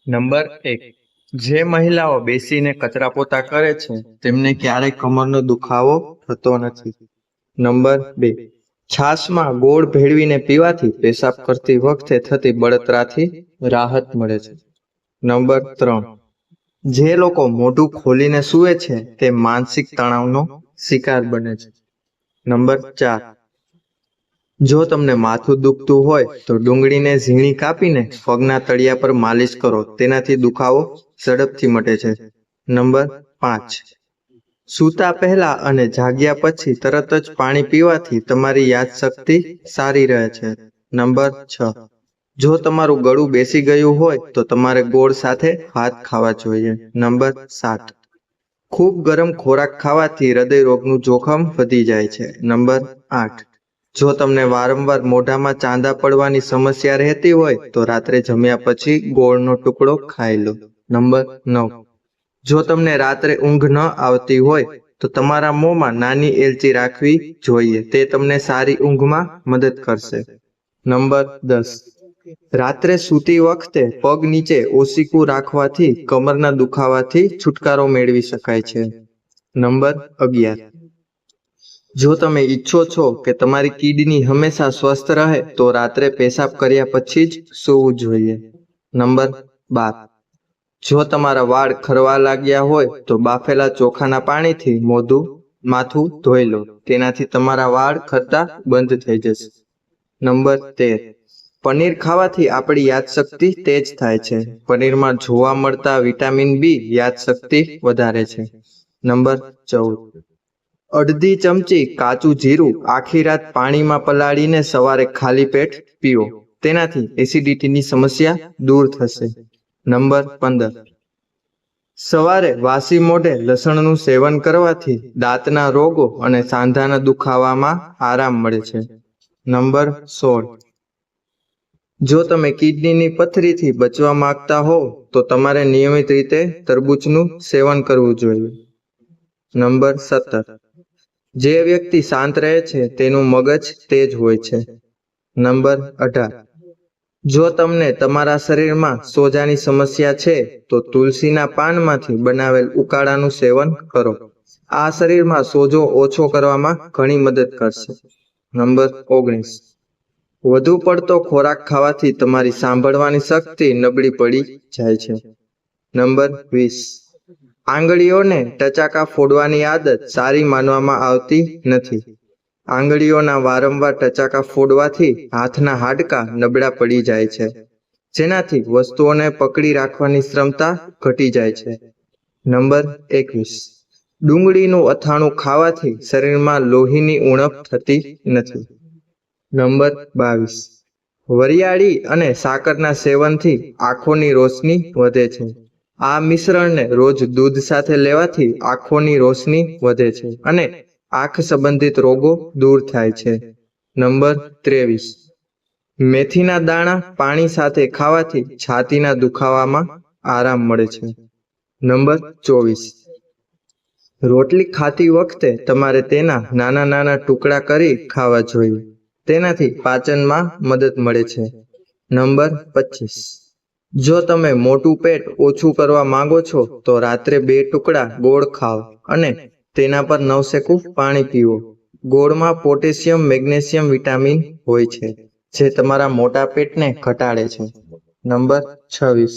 Number 1. જે મહિલાઓ બેસીને કચરા પોતા કરે છે તેમને ક્યારેય કમરનો દુખાવો થતો નથી. નંબર 2. છાશમાં ગોળ ભેળવીને પીવાથી પેશાબ કરતી વખતે થતી બળતરાથી રાહત મળે છે. નંબર 3. જે લોકો મોઢું ખોલીને સૂવે છે તે માનસિક તણાવનો શિકાર બને છે. નંબર 4. જો તમને માથું દુખતું હોય તો ડુંગળીને ઝીણી કાપીને પગના તળિયા પર માલિશ કરો, તેનાથી દુખાવો ઝડપથી મટે છે. નંબર 5. સૂતા પહેલા અને જાગ્યા પછી તરત જ પાણી પીવાથી તમારી યાદશક્તિ સારી રહે છે. નંબર 6. જો તમારું ગળું બેસી ગયું હોય તો તમારે ગોળ સાથે ભાત ખાવા જોઈએ. નંબર 7. ખૂબ ગરમ ખોરાક ખાવાથી હૃદય રોગનું જોખમ વધી જાય છે. નંબર 8. જો તમને વારંવાર મોઢામાં ચાંદા પડવાની સમસ્યા રહેતી હોય તો રાત્રે જમ્યા પછી ગોળનો ટુકડો ખાઈ લો. નંબર 9. જો તમને રાત્રે ઊંઘ ન આવતી હોય તો તમારા મોંમાં નાની એલચી રાખવી જોઈએ, તે તમને સારી ઊંઘમાં મદદ કરશે. નંબર 10. રાત્રે સૂતી વખતે પગ નીચે ઓશીકું રાખવાથી કમરના દુખાવાથી છુટકારો મેળવી શકાય છે. નંબર 11. જો તમે ઈચ્છો છો કે તમારી કિડની હંમેશા સ્વસ્થ રહે તો રાત્રે પેશાબ કર્યા પછી જ સૂવું જોઈએ. નંબર 12. જો તમારા વાળ ખરવા લાગ્યા હોય તો બાફેલા ચોખાના પાણીથી માથું ધોઈ લો, તેનાથી તમારા વાળ ખરતા બંધ થઈ જશે. નંબર 13. પનીર ખાવાથી આપણી યાદશક્તિ તેજ થાય છે. પનીરમાં જોવા મળતા વિટામિન બી યાદશક્તિ વધારે છે. નંબર 14. અડધી ચમચી કાચું જીરું આખી રાત પાણીમાં પલાળીને સવારે ખાલી પેટ પીવો, તેનાથી એસિડિટીની સમસ્યા દૂર થશે. નંબર 15. સવારે વાસી મોઢે લસણનું સેવન કરવાથી દાંતના રોગો અને સાંધાના દુખાવામાં આરામ મળે છે. નંબર 16. જો તમે કિડનીની પથરીથી બચવા માંગતા હો તો તમારે નિયમિત રીતે તરબૂચનું સેવન કરવું જોઈએ. નંબર 17. જે વ્યક્તિ શાંત રહે છે તેનું મગજ તેજ હોય છે. નંબર 18. જો તમને તમારા શરીરમાં સોજાની સમસ્યા છે તો તુલસીના પાનમાંથી બનાવેલ ઉકાળાનું સેવન કરો. આ શરીરમાં સોજો ઓછો કરવામાં ઘણી મદદ કરશે. નંબર 19. વધુ પડતો ખોરાક ખાવાથી તમારી સાંભળવાની શક્તિ નબળી પડી જાય છે. નંબર 20. આંગળીઓને ટચાકા ફોડવાની આદત સારી માનવામાં આવતી નથી. આંગળીઓના વારંવાર ટચાકા ફોડવાથી હાથના હાડકાં નબળા પડી જાય છે, જેનાથી વસ્તુઓને પકડી રાખવાની ક્ષમતા ઘટી જાય છે. નંબર 21. ડુંગળીનું અથાણું ખાવાથી શરીરમાં લોહીની ઉણપ થતી નથી. નંબર 22. વરિયાળી અને સાકરના સેવનથી આંખોની રોશની વધે છે. આ મિશ્રણને રોજ દૂધ સાથે લેવાથી આંખોની રોશની વધે છે અને આંખ સંબંધિત રોગો દૂર થાય છે. નંબર 23. મેથીના દાણા પાણી સાથે ખાવાથી છાતીના દુખાવામાં આરામ મળે છે. નંબર 24. રોટલી ખાતી વખતે તમારે તેના નાના નાના ટુકડા કરી ખાવા જોઈએ, તેનાથી પાચનમાં મદદ મળે છે. નંબર 25. જો તમે મોટું પેટ ઓછું કરવા માંગો છો તો રાત્રે 2 ટુકડા ગોળ ખાઓ અને તેના પર નવશેકું પાણી પીવો. ગોળમાં પોટેશિયમ, મેગ્નેશિયમ, વિટામિન હોય છે, જે તમારા મોટા પેટને ઘટાડે છે. નંબર 26.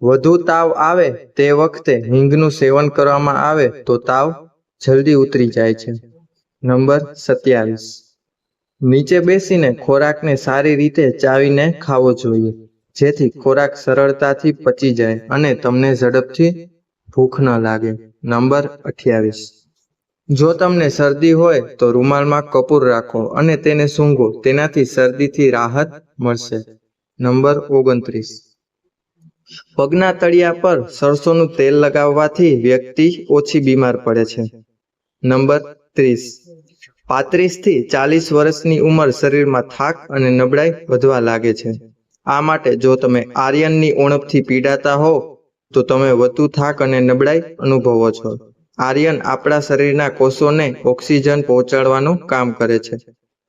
વધુ તાવ આવે તે વખતે હિંગનું સેવન કરવામાં આવે તો તાવ જલ્દી ઉતરી જાય છે. નંબર 27. નીચે બેસીને ખોરાકને સારી રીતે ચાવીને ખાવો જોઈએ, જેથી ખોરાક સરળતાથી પચી જાય અને તમને ઝડપથી ભૂખ ન લાગે. નંબર 28. જો તમને શરદી હોય તો રૂમાલમાં કપૂર રાખો અને તેને સૂંઘો, તેનાથી શરદીથી રાહત મળશે. નંબર 29. પગના તળિયા પર સરસોનું તેલ લગાવવાથી વ્યક્તિ ઓછી બીમાર પડે છે. નંબર 30. 35 થી 40 વર્ષની ઉંમર શરીરમાં થાક અને નબળાઈ વધવા લાગે છે. આ માટે જો તમે આયર્નની ઉણપથી પીડાતા હો તો તમે વધુ થાક અને નબળાઈ અનુભવો છો. આયર્ન આપણા શરીરના કોષોને ઓક્સિજન પહોંચાડવાનું કામ કરે છે.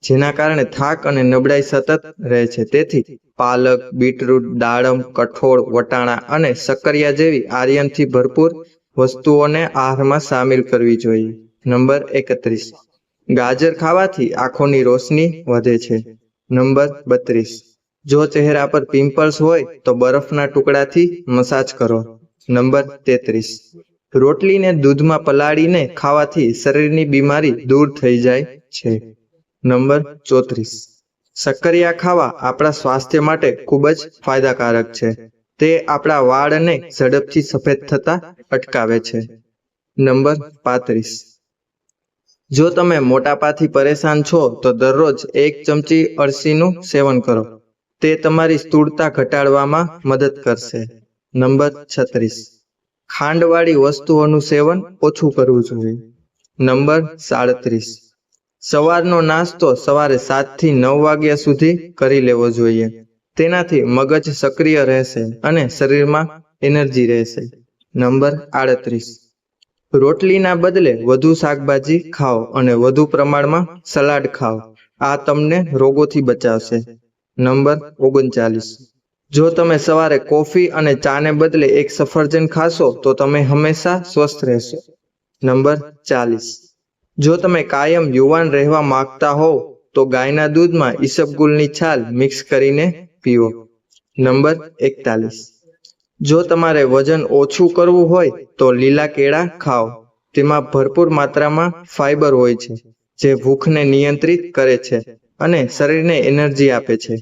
જેના કારણે થાક અને નબળાઈ સતત રહે છે. તેથી પાલક, બીટરૂટ, દાડમ, કઠોળ, વટાણા અને શક્કરિયા જેવી આયર્નથી ભરપૂર વસ્તુઓને આહારમાં સામેલ કરવી જોઈએ. નંબર 31. ગાજર ખાવાથી આંખોની રોશની વધે છે. નંબર 32. જો ચહેરા પર પિમ્પલ્સ હોય તો બરફના ટુકડાથી મસાજ કરો. નંબર 33. રોટલીને દૂધમાં પલાળીને ખાવાથી શરીરની બીમારી દૂર થઈ જાય છે. નંબર 34. શક્કરિયા ખાવા આપણા સ્વાસ્થ્ય માટે ખૂબ જ ફાયદાકારક છે. તે આપણા વાળને ઝડપથી સફેદ થતા અટકાવે છે. નંબર 35. જો તમે મોટાપાથી પરેશાન છો તો દરરોજ 1 ચમચી અળસીનું સેવન કરો. તે તમારી સ્થૂળતા ઘટાડવામાં મદદ કરશે. નંબર 36. ખાંડવાળી વસ્તુઓનું સેવન ઓછું કરવું જોઈએ. નંબર 37. સવારનો નાસ્તો સવારે 7 થી 9 વાગ્યા સુધી કરી લેવો જોઈએ. તેનાથી મગજ સક્રિય રહેશે અને શરીરમાં એનર્જી રહેશે. નંબર 38. રોટલીના બદલે વધુ શાકભાજી ખાઓ અને વધુ પ્રમાણમાં સલાડ ખાઓ. આ તમને રોગોથી બચાવશે. નંબર 39. જો તમે સવારે કોફી અને ચાને બદલે એક સફરજન ખાશો તો તમે હંમેશા સ્વસ્થ રહેશો. નંબર 40. જો તમે કાયમ યુવાન રહેવા માંગતા હોવ તો ગાયના દૂધમાં ઈસબગુલની છાલ મિક્સ કરીને પીવો. નંબર 41. જો તમારે વજન ઓછું કરવું હોય તો લીલા કેળા ખાઓ. તેમાં ભરપૂર માત્રામાં ફાઇબર હોય છે જે ભૂખને નિયંત્રિત કરે છે અને શરીરને એનર્જી આપે છે.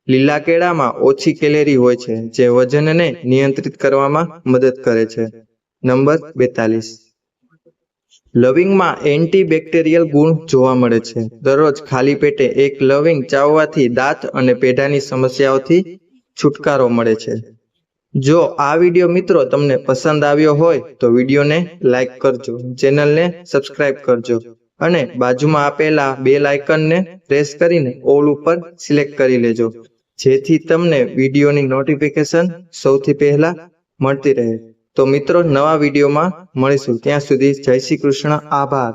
લીલા કેળામાં ઓછી કેલેરી હોય છે જે વજનને નિયંત્રિત કરવામાં મદદ કરે છે. નંબર 42. લવિંગમાં એન્ટીબેક્ટેરિયલ ગુણ જોવા મળે છે. દરરોજ ખાલી પેટે એક લવિંગ ચાવવાથી દાંત અને પેઢાની સમસ્યાઓથી છુટકારો મળે છે. જો આ વિડીયો મિત્રો તમને પસંદ આવ્યો હોય તો વિડીયોને લાઈક કરજો, ચેનલને સબસ્ક્રાઇબ કરજો અને બાજુમાં આપેલા બેલ આઇકનને પ્રેસ કરીને ઓલ ઉપર સિલેક્ટ કરી લેજો, જેથી તમને વિડીયોની નોટિફિકેશન સૌથી પહેલા મળતી રહે. તો મિત્રો, નવા વિડીયોમાં મળીશું. ત્યાં સુધી જય શ્રી કૃષ્ણ. આભાર.